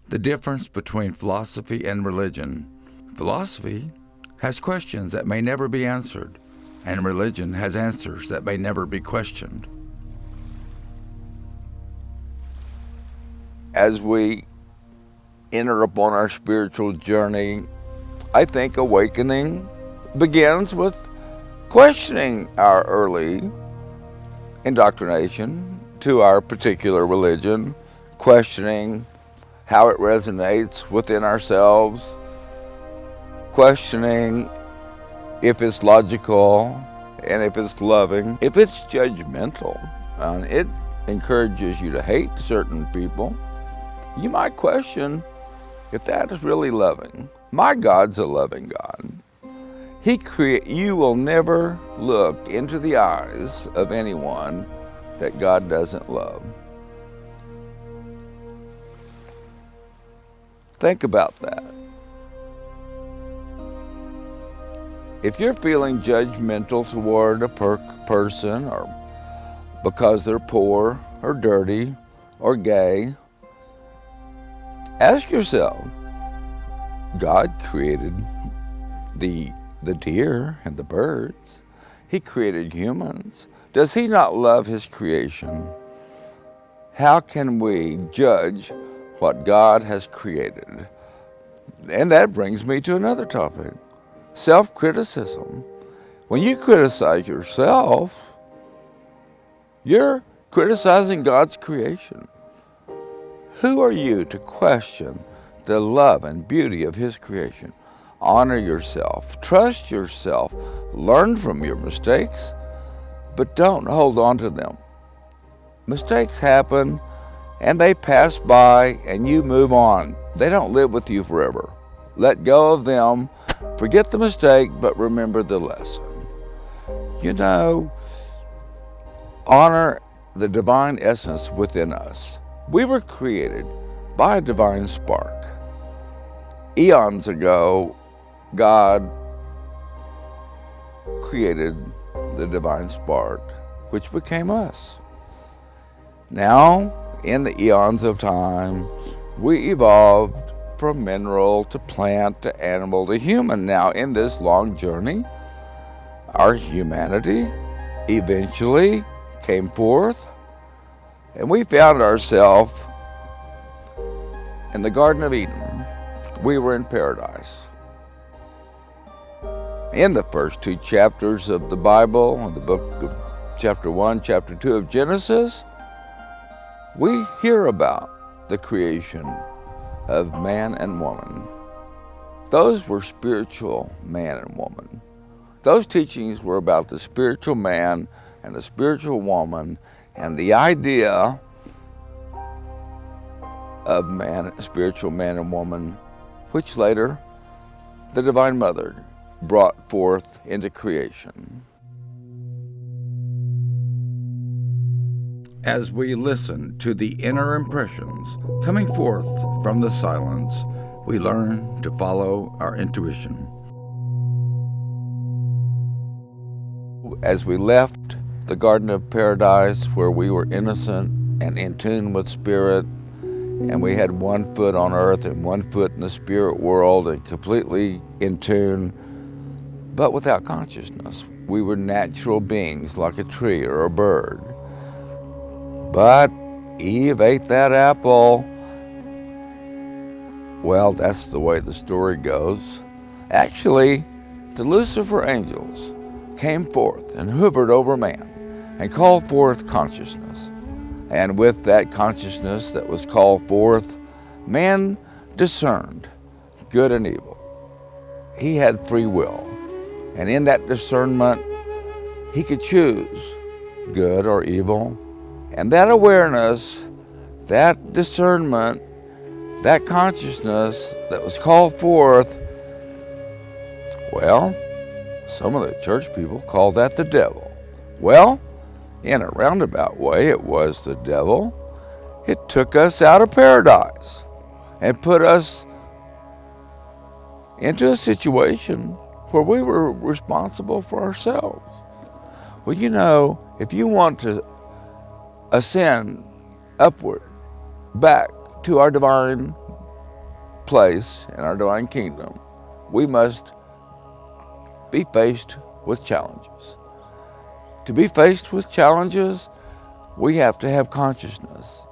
The difference between philosophy and religion. Philosophy has questions that may never be answered, and religion has answers that may never be questioned. As we enter upon our spiritual journey, I think awakening begins with questioning our early indoctrination to our particular religion, questioning how it resonates within ourselves, questioning if it's logical and if it's loving. If it's judgmental and it encourages you to hate certain people, you might question if that is really loving. My God's a loving God. You will never look into the eyes of anyone that God doesn't love. Think about that. If you're feeling judgmental toward a person, or because they're poor or dirty or gay, ask yourself, God created the deer and the birds. He created humans. Does He not love His creation? How can we judge what God has created? And that brings me to another topic, self-criticism. When you criticize yourself, you're criticizing God's creation. Who are you to question the love and beauty of His creation? Honor yourself, trust yourself, learn from your mistakes, but don't hold on to them. Mistakes happen and they pass by and you move on. They don't live with you forever. Let go of them, forget the mistake, but remember the lesson. Honor the divine essence within us. We were created by a divine spark. Eons ago, God created the divine spark, which became us. Now, in the eons of time, we evolved from mineral to plant to animal to human. Now, in this long journey, our humanity eventually came forth, and we found ourselves in the Garden of Eden. We were in paradise. In the first two chapters of the Bible, in the book of chapter 1, chapter 2 of Genesis, we hear about the creation of man and woman. Those were spiritual man and woman. Those teachings were about the spiritual man and the spiritual woman, and the idea of spiritual man and woman, which later the Divine Mother brought forth into creation. As we listen to the inner impressions coming forth from the silence, we learn to follow our intuition. As we left the Garden of Paradise, where we were innocent and in tune with Spirit, and we had 1 foot on earth and 1 foot in the spirit world and completely in tune, but without consciousness. We were natural beings like a tree or a bird. But Eve ate that apple. Well, that's the way the story goes. Actually, the Lucifer angels came forth and hovered over man and called forth consciousness. And with that consciousness that was called forth, man discerned good and evil. He had free will. And in that discernment, he could choose good or evil. And that awareness, that discernment, that consciousness that was called forth, well, some of the church people call that the devil. Well, in a roundabout way, it was the devil. It took us out of paradise and put us into a situation where we were responsible for ourselves. Well, if you want to ascend upward, back to our divine place in our divine kingdom, we must be faced with challenges. To be faced with challenges, we have to have consciousness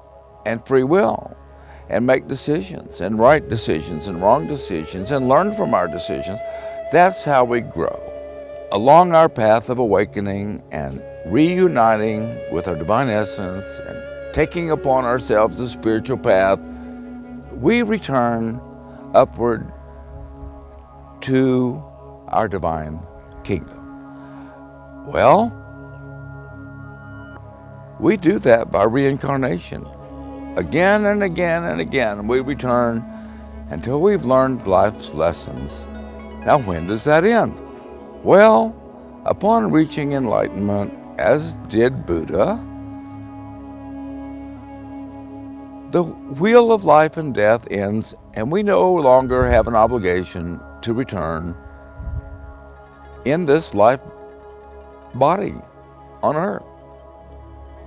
and free will and make decisions and right decisions and wrong decisions and learn from our decisions. That's how we grow. Along our path of awakening and reuniting with our divine essence and taking upon ourselves the spiritual path, we return upward to our divine kingdom. Well, we do that by reincarnation. Again and again and again, we return until we've learned life's lessons. Now, when does that end? Well, upon reaching enlightenment, as did Buddha, the wheel of life and death ends, and we no longer have an obligation to return in this life body on earth.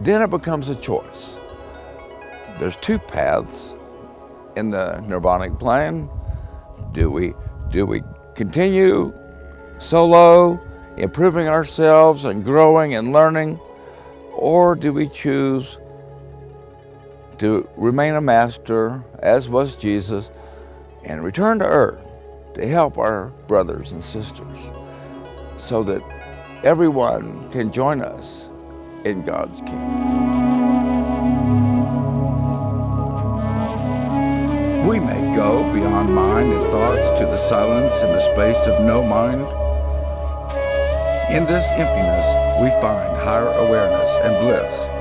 Then it becomes a choice. There's two paths in the nirvanic plane. Do we continue solo, improving ourselves and growing and learning, or do we choose to remain a master, as was Jesus, and return to earth to help our brothers and sisters so that everyone can join us in God's kingdom? We may go beyond mind and thoughts to the silence and the space of no mind. In this emptiness, we find higher awareness and bliss.